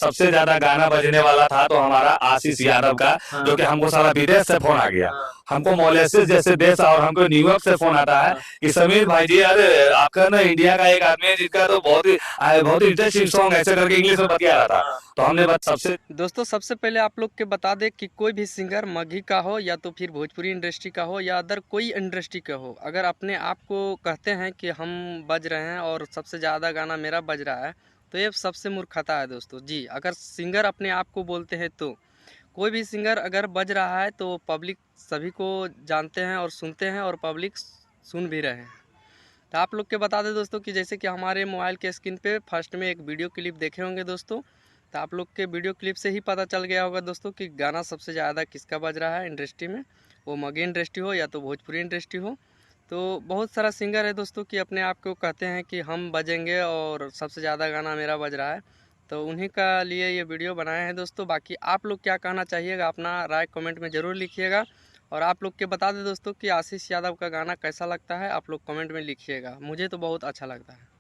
सबसे ज्यादा गाना बजने वाला था तो हमारा आशीष यादव का, जो कि हमको साला विदेश से फोन आ गया। हमको मॉलेसिस जैसे देश और हमको न्यूयॉर्क से फोन आता है कि समीर भाई जी, अरे आपका ना इंडिया का एक आदमी है जिसका तो बहुत ही इंटरेस्टिंग सॉन्ग ऐसे करके इंग्लिश में बतिया रहा था। तो हमने बस सबसे दोस्तों सबसे पहले आप लोग के बता दें कि कोई भी सिंगर मगही का हो या तो फिर भोजपुरी इंडस्ट्री का हो या अदर कोई इंडस्ट्री का हो, अगर अपने आप को कहते हैं कि हम बज रहे हैं और सबसे ज़्यादा गाना मेरा बज रहा है, तो ये सबसे मूर्खता है दोस्तों जी। अगर सिंगर अपने आप को बोलते हैं तो कोई भी सिंगर अगर बज रहा है तो पब्लिक सभी को जानते हैं और सुनते हैं और पब्लिक सुन भी रहे हैं। तो आप लोग के बता दें दोस्तों कि जैसे कि हमारे मोबाइल के स्क्रीन पे फर्स्ट में एक वीडियो क्लिप देखे होंगे दोस्तों, तो आप लोग के वीडियो क्लिप से ही पता चल गया होगा दोस्तों कि गाना सबसे ज़्यादा किसका बज रहा है इंडस्ट्री में, वो मगही इंडस्ट्री हो या तो भोजपुरी इंडस्ट्री हो। तो बहुत सारा सिंगर है दोस्तों कि अपने आप को कहते हैं कि हम बजेंगे और सबसे ज़्यादा गाना मेरा बज रहा है, तो उन्हीं का लिए ये वीडियो बनाए हैं दोस्तों। बाकी आप लोग क्या कहना चाहिएगा, अपना राय कमेंट में ज़रूर लिखिएगा। और आप लोग के बता दें दोस्तों कि आशीष यादव का गाना कैसा लगता है, आप लोग कमेंट में लिखिएगा। मुझे तो बहुत अच्छा लगता है।